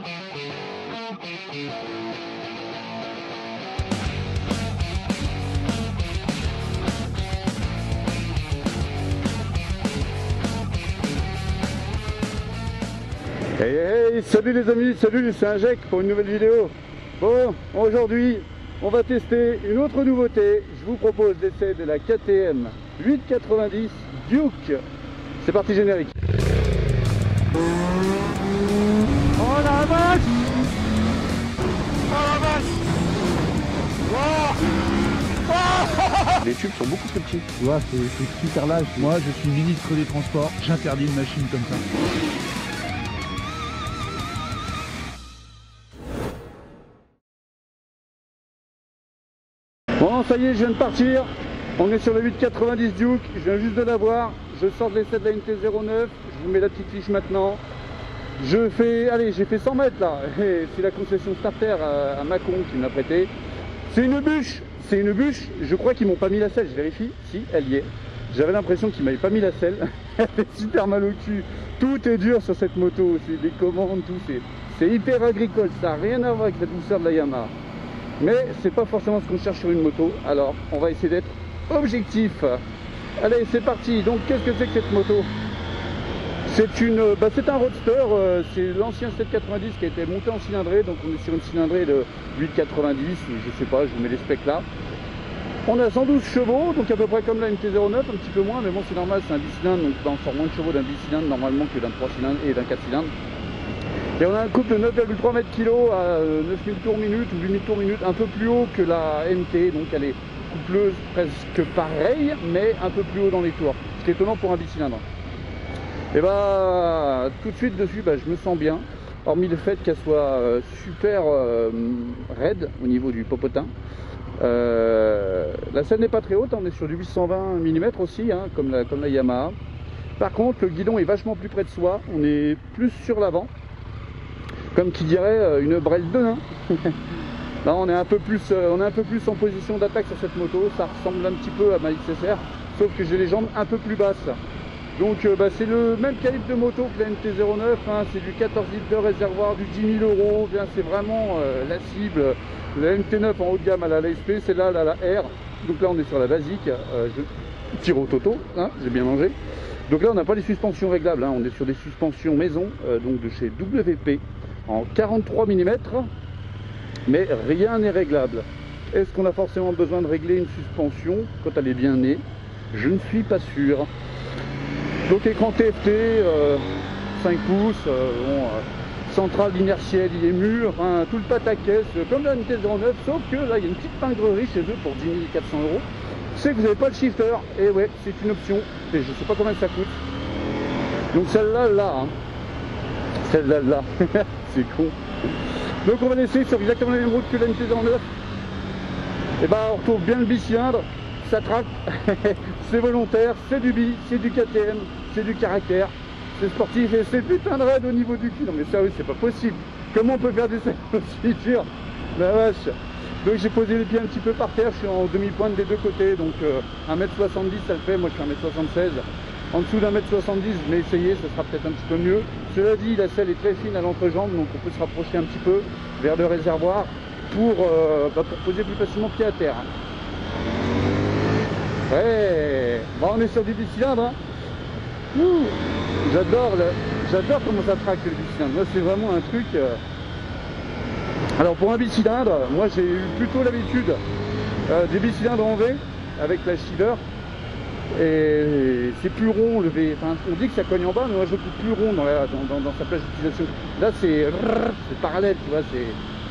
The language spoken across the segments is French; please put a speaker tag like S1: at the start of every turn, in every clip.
S1: Hey, salut les amis, salut, c'est un Jack pour une nouvelle vidéo. Bon, aujourd'hui, on va tester une autre nouveauté. Je vous propose l'essai de la KTM 890 Duke. C'est parti, générique. Oh la vache! Oh la vache! Oh oh, les tubes sont beaucoup plus petits.
S2: Tu vois, c'est super large. Moi, je suis ministre des Transports. J'interdis une machine comme ça.
S1: Bon, ça y est, je viens de partir. On est sur le 890 Duke. Je viens juste de l'avoir. Je sors de l'essai de la NT09. Je vous mets la petite fiche maintenant. Je fais, allez, j'ai fait 100 mètres là. C'est la concession Starter à Mâcon qui m'a prêté. C'est une bûche. C'est une bûche. Je crois qu'ils m'ont pas mis la selle. Je vérifie. Si, elle y est. J'avais l'impression qu'ils m'avaient pas mis la selle. Elle fait super mal au cul. Tout est dur sur cette moto. C'est des commandes, tout. C'est hyper agricole. Ça n'a rien à voir avec la douceur de la Yamaha. Mais c'est pas forcément ce qu'on cherche sur une moto. Alors on va essayer d'être objectif. Allez, c'est parti. Donc qu'est-ce que c'est que cette moto? C'est un roadster. C'est l'ancien 790 qui a été monté en cylindrée. Donc on est sur une cylindrée de 890, je sais pas, je vous mets les specs là. On a 112 chevaux, donc à peu près comme la MT-09, un petit peu moins, mais bon c'est normal, c'est un bicylindre, donc on sort moins de chevaux d'un bicylindre normalement que d'un 3 cylindres et d'un 4 cylindres. Et on a un couple de 9,3 mètres kg à 9000 tours minute ou 8000 tours minute, un peu plus haut que la MT, donc elle est coupleuse presque pareille, mais un peu plus haut dans les tours. Ce qui est étonnant pour un bicylindre. Et bah tout de suite dessus, je me sens bien, hormis le fait qu'elle soit super raide au niveau du popotin. La selle n'est pas très haute, on est sur du 820 mm aussi, hein, comme la Yamaha. Par contre, le guidon est vachement plus près de soi, on est plus sur l'avant. Comme qui dirait une brelle de nain. Là on est un peu plus en position d'attaque sur cette moto. Ça ressemble un petit peu à ma XSR, sauf que j'ai les jambes un peu plus basses. Donc c'est le même calibre de moto que la MT-09, hein. C'est du 14 litres de réservoir, du 10 000 €. C'est vraiment la cible. La MT9 en haut de gamme à la SP, c'est là la R. Donc là on est sur la basique. Je tire au toto, hein, j'ai bien mangé. Donc là on n'a pas les suspensions réglables, hein. On est sur des suspensions maison, donc de chez WP. En 43 mm, mais rien n'est réglable. Est-ce qu'on a forcément besoin de régler une suspension quand elle est bien née? Je ne suis pas sûr. Donc écran TFT, 5 pouces, centrale inertielle, il est mûr, hein, tout le pataquès, comme la MT-09, sauf que là il y a une petite pingrerie chez eux pour 10 400 €. C'est que vous n'avez pas le shifter, et ouais, c'est une option, et je ne sais pas combien ça coûte. Donc celle-là, là, hein. Celle-là, là. C'est con. Donc on va laisser sur exactement la même route que la MT-09. Et on retrouve bien le bicylindre, ça traque, c'est volontaire, c'est du bi, c'est du KTM, c'est du caractère, c'est sportif et c'est putain de raide au niveau du cul. Non mais sérieux, c'est pas possible. Comment on peut faire des selles aussi dures? La vache. Donc j'ai posé les pieds un petit peu par terre, je suis en demi-pointe des deux côtés, donc 1m70 ça le fait, moi je suis 1m76. En dessous d'1m70, je vais essayer, ça sera peut-être un petit peu mieux. Cela dit, la selle est très fine à l'entrejambe, donc on peut se rapprocher un petit peu vers le réservoir pour poser plus facilement pied à terre. Ouais, on est sur du bicylindre. Hein. J'adore comment ça traque le bicylindre. Moi, c'est vraiment un truc. Alors pour un bicylindre, moi j'ai eu plutôt l'habitude des bicylindres en V avec la Shiver. Et c'est plus rond le V, enfin, on dit que ça cogne en bas, mais moi je le trouve plus rond dans sa plage d'utilisation. Là c'est parallèle, tu vois, c'est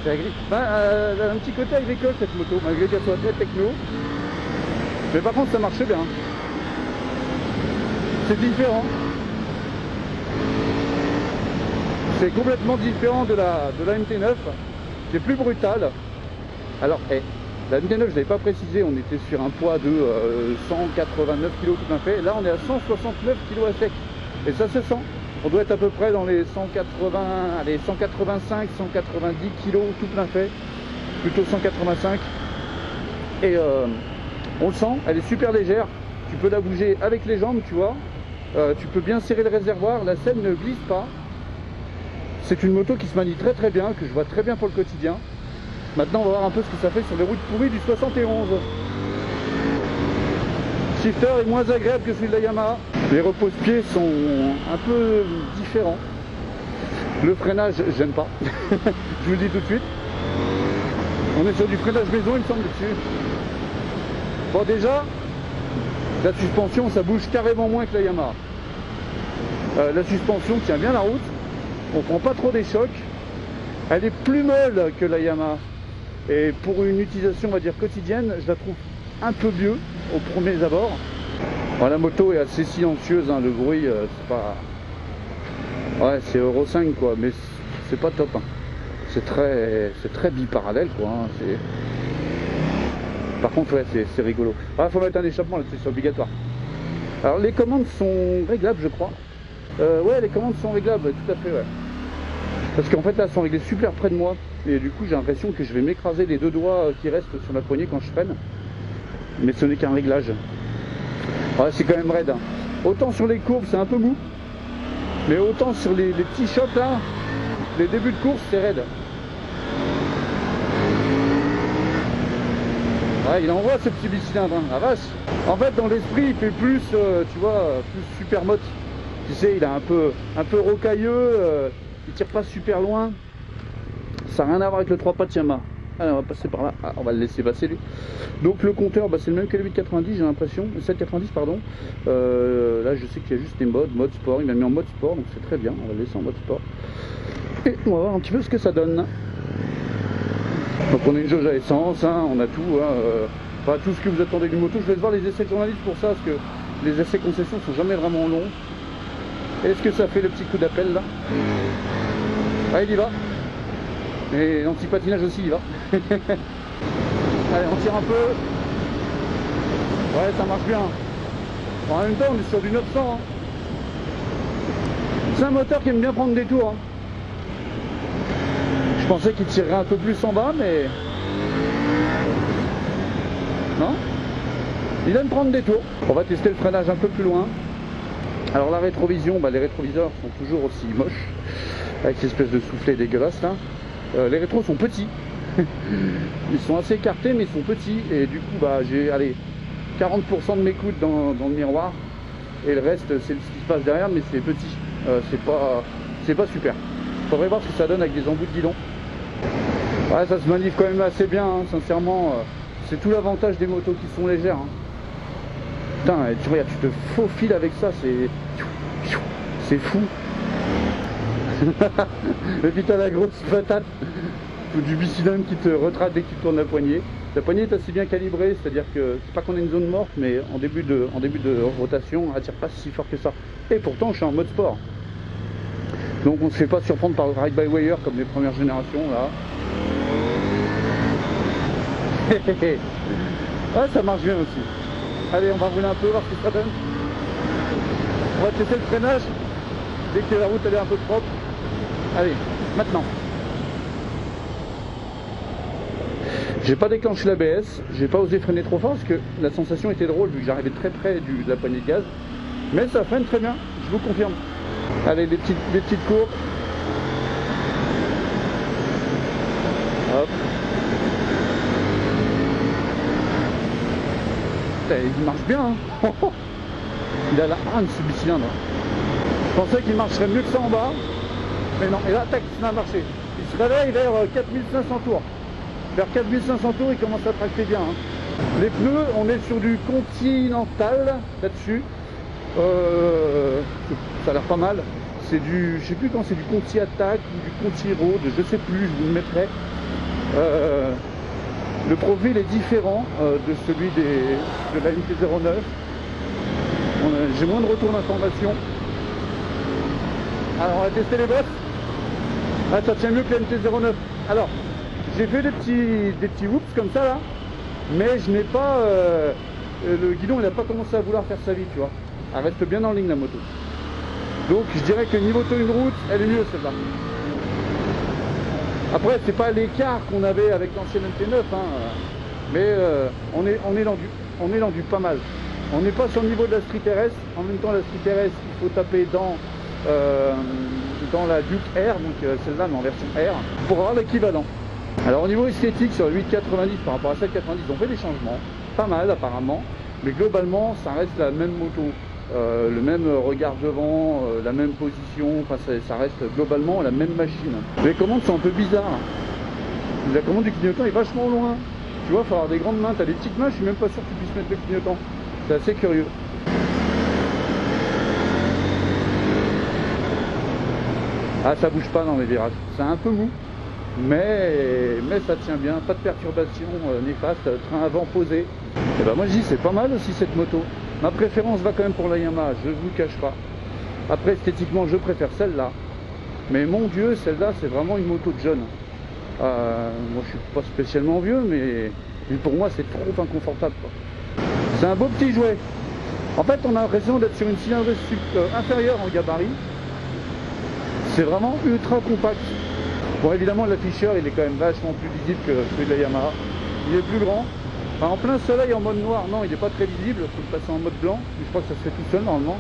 S1: agricole. Un petit côté agricole cette moto, malgré qu'elle soit très techno. Mais par contre ça marche bien. C'est différent. C'est complètement différent de la MT9, qui est plus brutal. Alors, la MT9, je ne l'avais pas précisé, on était sur un poids de 189 kg tout plein fait. Là, on est à 169 kg à sec. Et ça se sent. On doit être à peu près dans les 185, 190 kg tout plein fait. Plutôt 185. Et on le sent, elle est super légère. Tu peux la bouger avec les jambes, tu vois. Tu peux bien serrer le réservoir. La selle ne glisse pas. c'est une moto qui se manie très très bien, que je vois très bien pour le quotidien. Maintenant on va voir un peu ce que ça fait sur les routes pourries du 71. Le shifter est moins agréable que celui de la Yamaha. Les repose-pieds sont un peu différents. Le freinage, j'aime pas. Je vous le dis tout de suite. On est sur du freinage maison, il me semble, dessus. Bon, déjà, la suspension, ça bouge carrément moins que la Yamaha. La suspension tient bien la route. On prend pas trop des chocs. Elle est plus molle que la Yamaha. Et pour une utilisation, on va dire, quotidienne, je la trouve un peu mieux au premier abord. Bon, la moto est assez silencieuse, hein, le bruit, c'est pas... Ouais, c'est Euro 5 quoi, mais c'est pas top. Hein. C'est très biparallèle quoi. Hein. Par contre, ouais, c'est rigolo. Ah, faut mettre un échappement là-dessus, c'est obligatoire. Alors, les commandes sont réglables, je crois. Ouais, les commandes sont réglables, tout à fait, ouais. Parce qu'en fait, là, elles sont réglées super près de moi. Et du coup, j'ai l'impression que je vais m'écraser les deux doigts qui restent sur la poignée quand je freine. Mais ce n'est qu'un réglage. Ouais, c'est quand même raide. Hein. Autant sur les courbes, c'est un peu mou. Mais autant sur les petits chocs là, les débuts de course, c'est raide. Ouais, il envoie ce petit bicylindre, hein, la vache. En fait, dans l'esprit, il fait plus, tu vois, plus super motte. Tu sais, il est un peu rocailleux, il tire pas super loin. Ça n'a rien à voir avec le 3 pattes Yamaha. Allez, on va passer par là. Ah, on va le laisser passer lui. Donc le compteur, bah, c'est le même que le 890, j'ai l'impression. 790, pardon. Là, je sais qu'il y a juste des mode sport. Il m'a mis en mode sport, donc c'est très bien. On va le laisser en mode sport. Et on va voir un petit peu ce que ça donne. Donc on a une jauge à essence, hein, on a tout. Hein, pas tout ce que vous attendez d'une moto. Je vais voir les essais de journalistes pour ça, parce que les essais concessions sont jamais vraiment longs. Est-ce que ça fait le petit coup d'appel là? Ah, il y va. Et l'anti-patinage aussi, il va. Allez, on tire un peu. Ouais, ça marche bien. Bon, en même temps, on est sur du 900. Hein. C'est un moteur qui aime bien prendre des tours. Hein. Je pensais qu'il tirerait un peu plus en bas, mais... Non. Il aime prendre des tours. On va tester le freinage un peu plus loin. Alors la rétrovision, bah, les rétroviseurs sont toujours aussi moches. Avec cette espèce de soufflet dégueulasse là. Les rétros sont petits. Ils sont assez écartés mais ils sont petits. Et du coup bah, j'ai 40% de mes coudes dans le miroir. Et le reste c'est ce qui se passe derrière, mais c'est petit. C'est pas super. Faudrait voir ce que ça donne avec des embouts de guidon. Ouais, ça se manifeste quand même assez bien, hein, sincèrement. C'est tout l'avantage des motos qui sont légères. Hein. Putain, tu regardes, tu te faufiles avec ça, c'est fou. Et puis t'as la grosse patate du bicylindre qui te retrace dès que tu tournes la poignée. La poignée est assez bien calibrée, c'est-à-dire que c'est pas qu'on a une zone morte, mais en début de rotation, elle tire pas si fort que ça. Et pourtant, je suis en mode sport. Donc on ne se fait pas surprendre par le ride-by-wire comme les premières générations là. Ouais, ça marche bien aussi. Allez, on va rouler un peu, voir ce que ça donne. On va tester le freinage dès que la route elle est un peu propre. Allez, maintenant. J'ai pas déclenché l'ABS, j'ai pas osé freiner trop fort parce que la sensation était drôle vu que j'arrivais très près de la poignée de gaz. Mais ça freine très bien, je vous confirme. Allez, des petites courbes. Hop. Il marche bien. Hein. Il a la harne ce bicylindre. Je pensais qu'il marcherait mieux que ça en bas. Mais non, et là, tac, ça a marché. Il se réveille vers 4500 tours. Vers 4500 tours, il commence à tracter bien. Hein. Les pneus, on est sur du Continental là-dessus. Ça a l'air pas mal. C'est du, je sais plus quand c'est du Conti Attack ou du Conti Road, je sais plus, je vous le mettrai. Le profil est différent de celui de la MT-09. J'ai moins de retour d'information. Alors on va tester les bosses. Ah, ça tient mieux que la MT-09. Alors, j'ai fait des petits whoops comme ça là, mais je n'ai pas... le guidon il n'a pas commencé à vouloir faire sa vie, tu vois. Elle reste bien en ligne la moto. Donc je dirais que niveau taux une route, elle est mieux celle-là. Après, c'est pas l'écart qu'on avait avec l'ancienne MT-9, hein, mais on est dans du pas mal. On n'est pas sur le niveau de la Street RS. En même temps, la Street RS, il faut taper dans dans la Duke R, donc celle-là mais en version R, pour avoir l'équivalent. Alors au niveau esthétique sur le 890 par rapport à 790, ils ont fait des changements, pas mal apparemment, mais globalement ça reste la même moto, le même regard devant, la même position, enfin ça reste globalement la même machine. Les commandes sont un peu bizarres, la commande du clignotant est vachement loin, tu vois, il faut avoir des grandes mains, tu as des petites mains, je suis même pas sûr que tu puisses mettre le clignotant, c'est assez curieux. Ah, ça bouge pas dans les virages, c'est un peu mou, mais ça tient bien, pas de perturbation néfaste, train avant posé. Et ben moi je dis c'est pas mal aussi cette moto. Ma préférence va quand même pour la Yamaha, je vous cache pas. Après esthétiquement je préfère celle-là, mais mon Dieu celle-là c'est vraiment une moto de jeune. Moi je suis pas spécialement vieux, mais pour moi c'est trop inconfortable. C'est un beau petit jouet. En fait on a l'impression d'être sur une cylindrée inférieure en gabarit. C'est vraiment ultra compact. Bon évidemment l'afficheur il est quand même vachement plus visible que celui de la Yamaha. Il est plus grand. Enfin, en plein soleil en mode noir, non il n'est pas très visible, il faut le passer en mode blanc. Je crois que ça se fait tout seul normalement.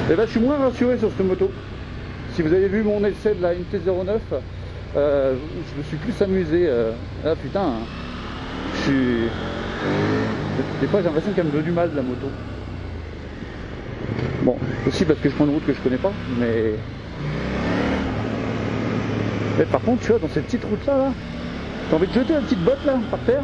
S1: Et là je suis moins rassuré sur cette moto. Si vous avez vu mon essai de la MT-09, je me suis plus amusé. Ah putain, je suis... Des fois j'ai l'impression qu'elle me veut du mal la moto. Bon, aussi parce que je prends une route que je connais pas, mais par contre, tu vois, dans cette petite route là, t'as envie de jeter la petite botte là, par terre.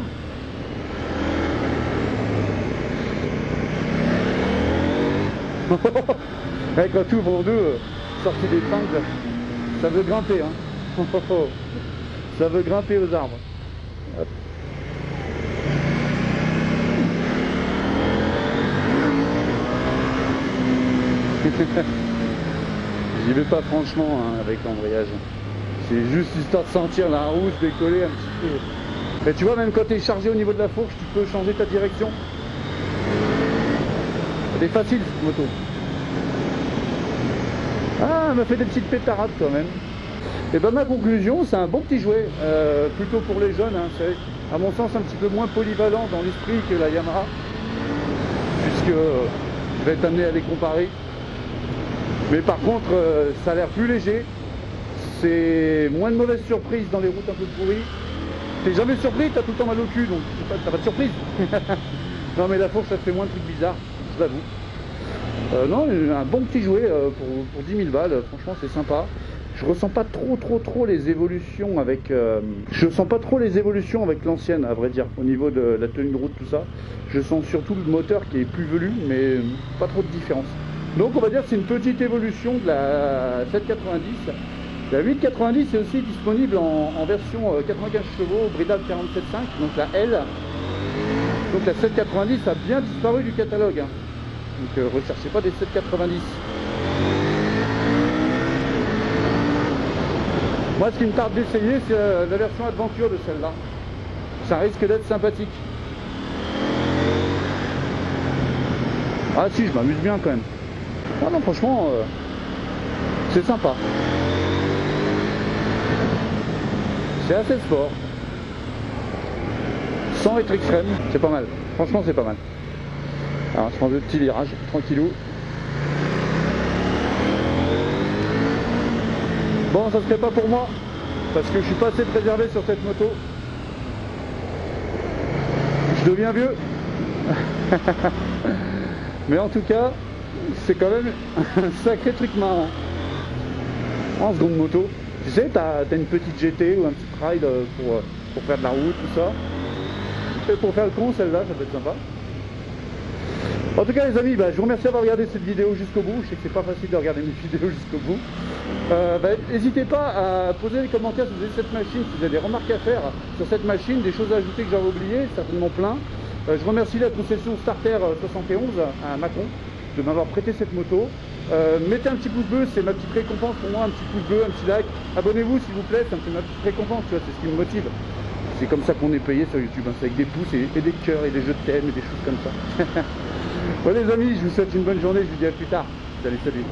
S1: Avec un tour pour deux, sorti d'épingle, ça veut grimper, hein. Ça veut grimper aux arbres. Hop. J'y vais pas franchement hein, avec l'embrayage. C'est juste histoire de sentir la roue se décoller un petit peu. Mais tu vois, même quand tu es chargé au niveau de la fourche, tu peux changer ta direction. C'est facile cette moto. Ah, elle m'a fait des petites pétarades quand même. Et ben ma conclusion, c'est un bon petit jouet, plutôt pour les jeunes. Hein. C'est à mon sens un petit peu moins polyvalent dans l'esprit que la Yamaha, puisque je vais être amené à les comparer. Mais par contre, ça a l'air plus léger. C'est moins de mauvaises surprises dans les routes un peu pourries. T'es jamais surpris, t'as tout le temps mal au cul, donc t'as pas de surprise. Non mais la fourche ça te fait moins de trucs bizarres, je l'avoue. Non, un bon petit jouet pour 10 000 balles, franchement c'est sympa. Je ressens pas trop les évolutions avec... je sens pas trop les évolutions avec l'ancienne, à vrai dire, au niveau de la tenue de route, tout ça. Je sens surtout le moteur qui est plus velu, mais pas trop de différence. Donc on va dire que c'est une petite évolution de la 790. La 890 est aussi disponible en version 95 chevaux, bridable 47.5, donc la L. Donc la 790 a bien disparu du catalogue. Hein. Donc recherchez pas des 790. Moi ce qui me tarde d'essayer c'est la version Adventure de celle-là. Ça risque d'être sympathique. Ah si, je m'amuse bien quand même. Ah non franchement, c'est sympa. C'est assez sport, sans être extrême, c'est pas mal, franchement c'est pas mal. Alors je prends deux petits virages, tranquillou. Bon ça serait pas pour moi, parce que je suis pas assez préservé sur cette moto. Je deviens vieux. Mais en tout cas, c'est quand même un sacré truc marrant. En seconde moto. Tu sais, t'as une petite GT ou un petit ride pour faire de la route, tout ça. Et pour faire le con, celle-là, ça peut être sympa. En tout cas, les amis, je vous remercie d'avoir regardé cette vidéo jusqu'au bout. Je sais que c'est pas facile de regarder mes vidéos jusqu'au bout. N'hésitez pas à poser des commentaires si vous avez cette machine, si vous avez des remarques à faire sur cette machine, des choses à ajouter que j'avais oubliées, certainement plein. Je remercie la concession Starter 71 à Macon de m'avoir prêté cette moto. Mettez un petit pouce bleu, c'est ma petite récompense pour moi, un petit pouce bleu, un petit like. Abonnez-vous s'il vous plaît, ça me fait ma petite récompense, tu vois, c'est ce qui me motive. C'est comme ça qu'on est payé sur YouTube, hein, c'est avec des pouces et des cœurs et des jeux de thème et des choses comme ça. Bon les amis, je vous souhaite une bonne journée, je vous dis à plus tard. Allez, salut.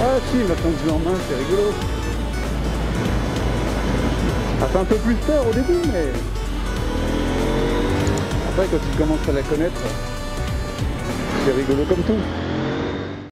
S1: Ah si, maintenant que je l'ai en main, c'est rigolo. Ça fait un peu plus peur au début, mais après quand tu commences à la connaître, c'est rigolo comme tout.